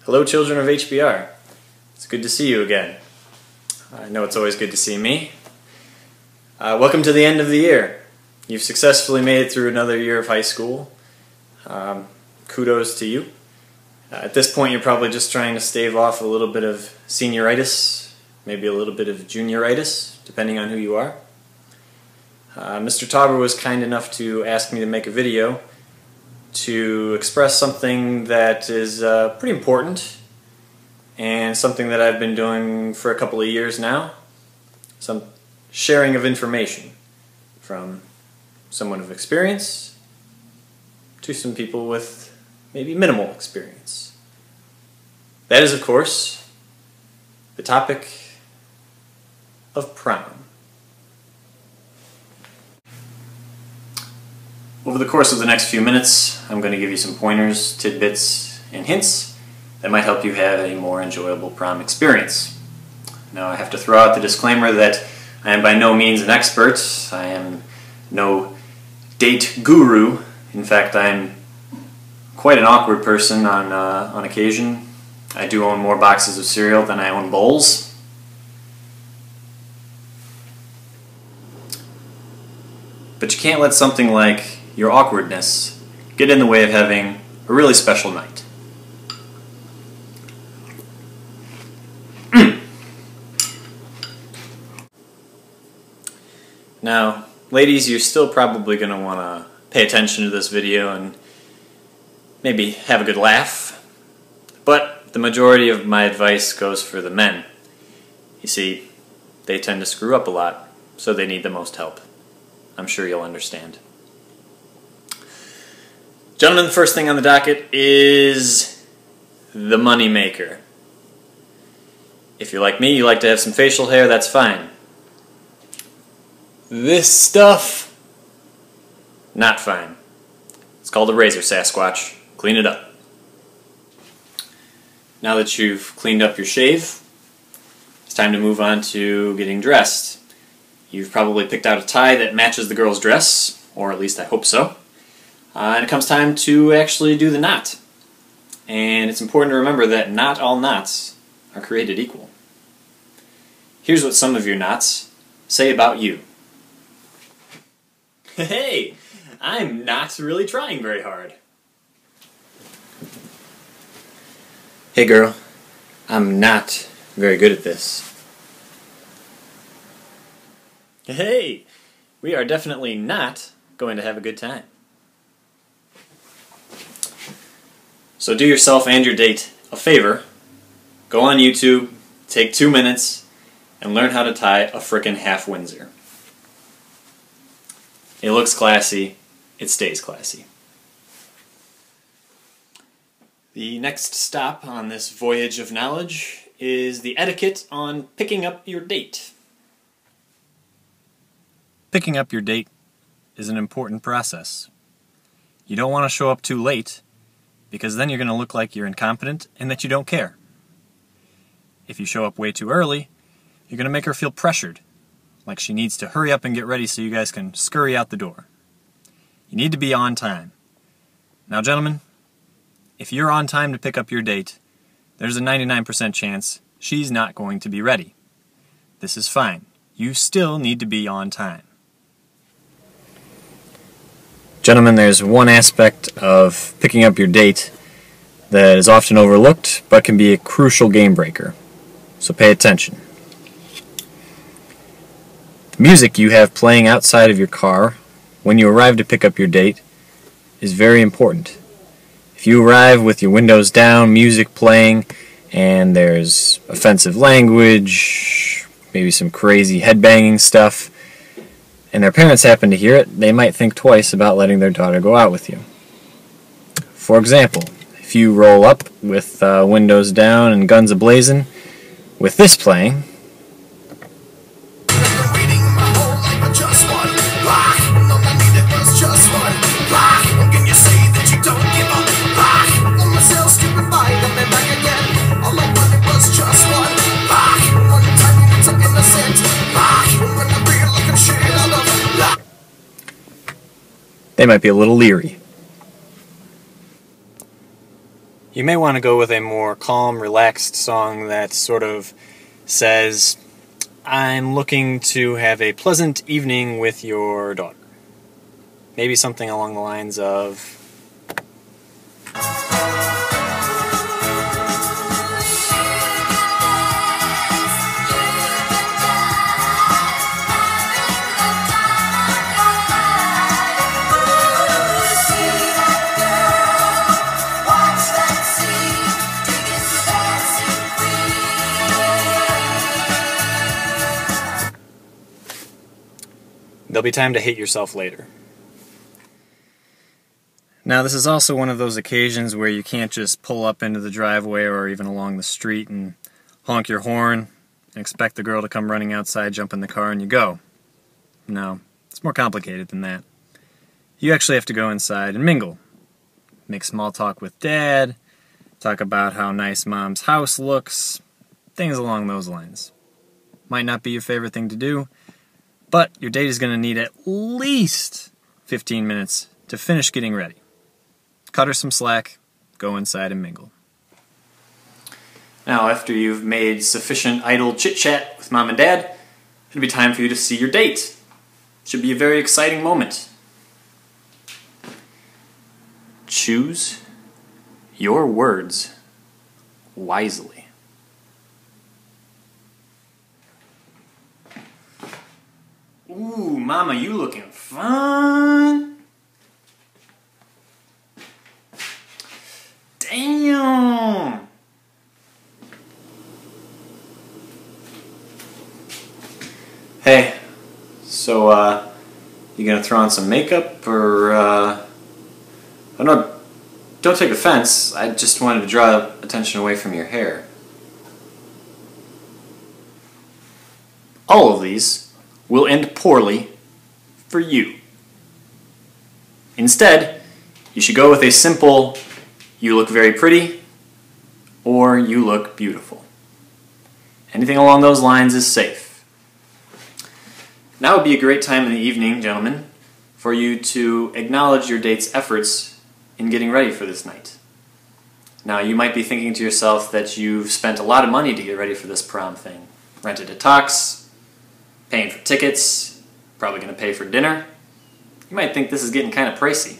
Hello, children of HBR. It's good to see you again. I know it's always good to see me. Welcome to the end of the year. You've successfully made it through another year of high school. Kudos to you. At this point, you're probably just trying to stave off a little bit of senioritis, maybe a little bit of junioritis, depending on who you are. Mr. Tauber was kind enough to ask me to make a video to express something that is pretty important and something that I've been doing for a couple of years now. Some sharing of information from someone of experience to some people with maybe minimal experience. That is, of course, the topic of prom. Over the course of the next few minutes, I'm going to give you some pointers, tidbits, and hints that might help you have a more enjoyable prom experience. Now, I have to throw out the disclaimer that I am by no means an expert. I am no date guru. In fact, I'm quite an awkward person on occasion. I do own more boxes of cereal than I own bowls. But you can't let something like your awkwardness get in the way of having a really special night. Now, ladies, you're still probably going to want to pay attention to this video and maybe have a good laugh, but the majority of my advice goes for the men. You see, they tend to screw up a lot, so they need the most help. I'm sure you'll understand. Gentlemen, the first thing on the docket is the money maker. If you're like me, you like to have some facial hair, that's fine. This stuff, not fine. It's called a razor, Sasquatch. Clean it up. Now that you've cleaned up your shave, it's time to move on to getting dressed. You've probably picked out a tie that matches the girl's dress, or at least I hope so. And it comes time to actually do the knot. And it's important to remember that not all knots are created equal. Here's what some of your knots say about you. Hey, I'm not really trying very hard. Hey girl, I'm not very good at this. Hey, we are definitely not going to have a good time. So do yourself and your date a favor. Go on YouTube, take 2 minutes, and learn how to tie a frickin' half Windsor. It looks classy, it stays classy. The next stop on this voyage of knowledge is the etiquette on picking up your date. Picking up your date is an important process. You don't want to show up too late, because then you're going to look like you're incompetent and that you don't care. If you show up way too early, you're going to make her feel pressured, like she needs to hurry up and get ready so you guys can scurry out the door. You need to be on time. Now, gentlemen, if you're on time to pick up your date, there's a 99% chance she's not going to be ready. This is fine. You still need to be on time. Gentlemen, there's one aspect of picking up your date that is often overlooked, but can be a crucial game breaker. So pay attention. The music you have playing outside of your car when you arrive to pick up your date is very important. If you arrive with your windows down, music playing, and there's offensive language, maybe some crazy headbanging stuff, and their parents happen to hear it, they might think twice about letting their daughter go out with you. For example, if you roll up with windows down and guns a-blazing, with this playing, they might be a little leery. You may want to go with a more calm, relaxed song that sort of says, I'm looking to have a pleasant evening with your daughter. Maybe something along the lines of, there'll be time to hate yourself later. Now, this is also one of those occasions where you can't just pull up into the driveway or even along the street and honk your horn and expect the girl to come running outside, jump in the car, and you go. No, it's more complicated than that. You actually have to go inside and mingle. Make small talk with Dad, talk about how nice Mom's house looks, things along those lines. Might not be your favorite thing to do, but your date is going to need at least 15 minutes to finish getting ready. Cut her some slack, go inside and mingle. Now, after you've made sufficient idle chit-chat with Mom and Dad, it'll be time for you to see your date. It should be a very exciting moment. Choose your words wisely. Ooh, Mama, you looking fun. Damn. Hey, so, you gonna throw on some makeup, or, oh no, don't take offense, I just wanted to draw attention away from your hair. All of these will end poorly for you. Instead, you should go with a simple, you look very pretty, or you look beautiful. Anything along those lines is safe. Now would be a great time in the evening, gentlemen, for you to acknowledge your date's efforts in getting ready for this night. Now, you might be thinking to yourself that you've spent a lot of money to get ready for this prom thing. Rented a tux, paying for tickets, probably going to pay for dinner. You might think this is getting kind of pricey.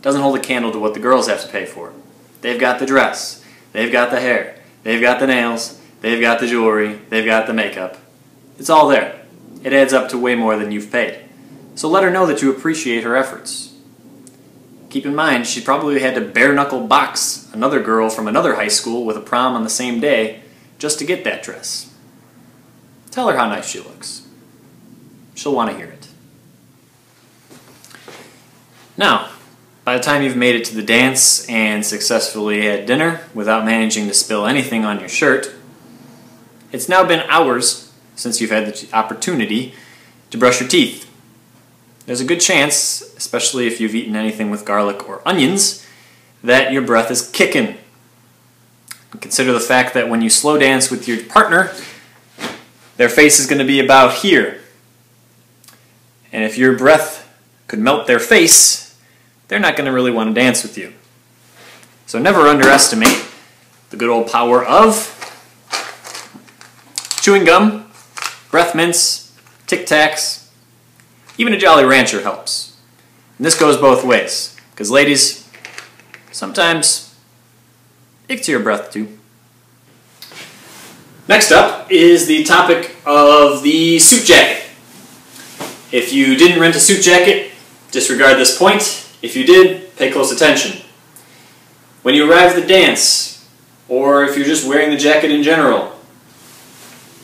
Doesn't hold a candle to what the girls have to pay for. They've got the dress, they've got the hair, they've got the nails, they've got the jewelry, they've got the makeup. It's all there. It adds up to way more than you've paid. So let her know that you appreciate her efforts. Keep in mind, she probably had to bare-knuckle box another girl from another high school with a prom on the same day just to get that dress. Tell her how nice she looks. She'll want to hear it. Now, by the time you've made it to the dance and successfully had dinner without managing to spill anything on your shirt, it's now been hours since you've had the opportunity to brush your teeth. There's a good chance, especially if you've eaten anything with garlic or onions, that your breath is kicking. Consider the fact that when you slow dance with your partner, their face is going to be about here. And if your breath could melt their face, they're not going to really want to dance with you. So never underestimate the good old power of chewing gum, breath mints, Tic Tacs, even a Jolly Rancher helps. And this goes both ways, because ladies, sometimes it gets your breath too. Next up is the topic of the suit jacket. If you didn't rent a suit jacket, disregard this point. If you did, pay close attention. When you arrive at the dance, or if you're just wearing the jacket in general,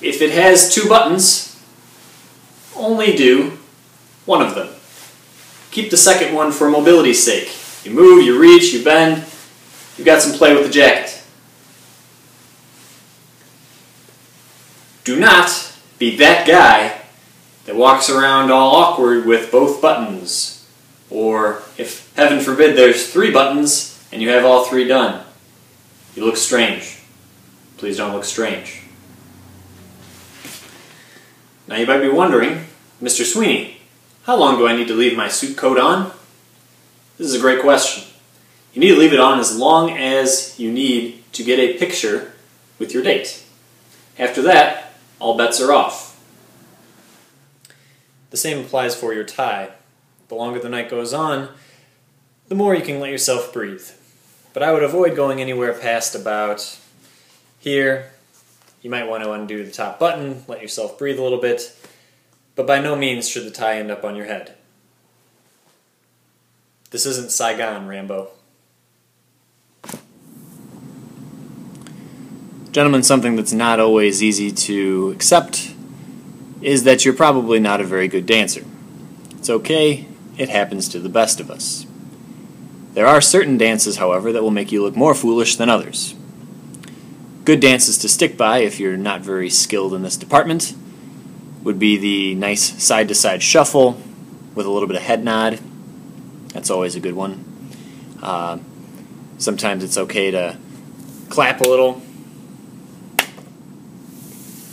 if it has 2 buttons, only do one of them. Keep the second one for mobility's sake. You move, you reach, you bend, you've got some play with the jacket. Do not be that guy that walks around all awkward with both buttons. Or, if heaven forbid there's 3 buttons and you have all 3 done. You look strange. Please don't look strange. Now you might be wondering, Mr. Sweeney, how long do I need to leave my suit coat on? This is a great question. You need to leave it on as long as you need to get a picture with your date. After that, all bets are off. The same applies for your tie. The longer the night goes on, the more you can let yourself breathe. But I would avoid going anywhere past about here. You might want to undo the top button, let yourself breathe a little bit, but by no means should the tie end up on your head. This isn't Saigon, Rambo. Gentlemen, something that's not always easy to accept is that you're probably not a very good dancer. It's okay, it happens to the best of us. There are certain dances, however, that will make you look more foolish than others. Good dances to stick by if you're not very skilled in this department would be the nice side-to-side shuffle with a little bit of head nod. That's always a good one. Sometimes it's okay to clap a little.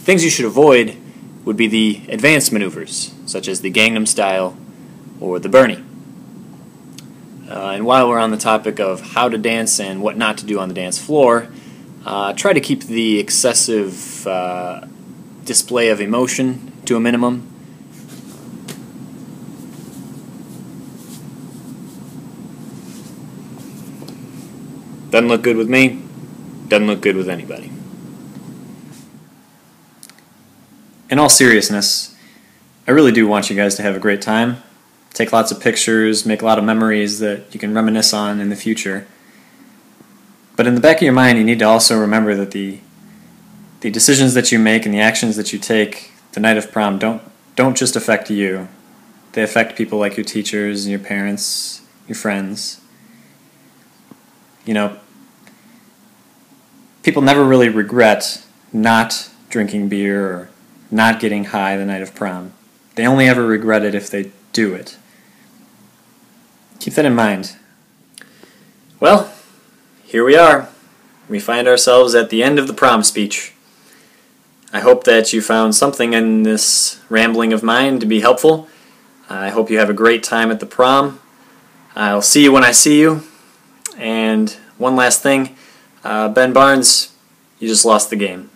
Things you should avoid would be the advanced maneuvers, such as the Gangnam Style or the Bernie. And while we're on the topic of how to dance and what not to do on the dance floor, try to keep the excessive display of emotion to a minimum. Doesn't look good with me, doesn't look good with anybody. In all seriousness, I really do want you guys to have a great time. Take lots of pictures, make a lot of memories that you can reminisce on in the future. But in the back of your mind, you need to also remember that the decisions that you make and the actions that you take the night of prom don't just affect you. They affect people like your teachers and your parents, your friends. You know, people never really regret not drinking beer or not getting high the night of prom. They only ever regret it if they do it. Keep that in mind. Well, here we are. We find ourselves at the end of the prom speech. I hope that you found something in this rambling of mine to be helpful. I hope you have a great time at the prom. I'll see you when I see you. And one last thing, Ben Barnes, you just lost the game.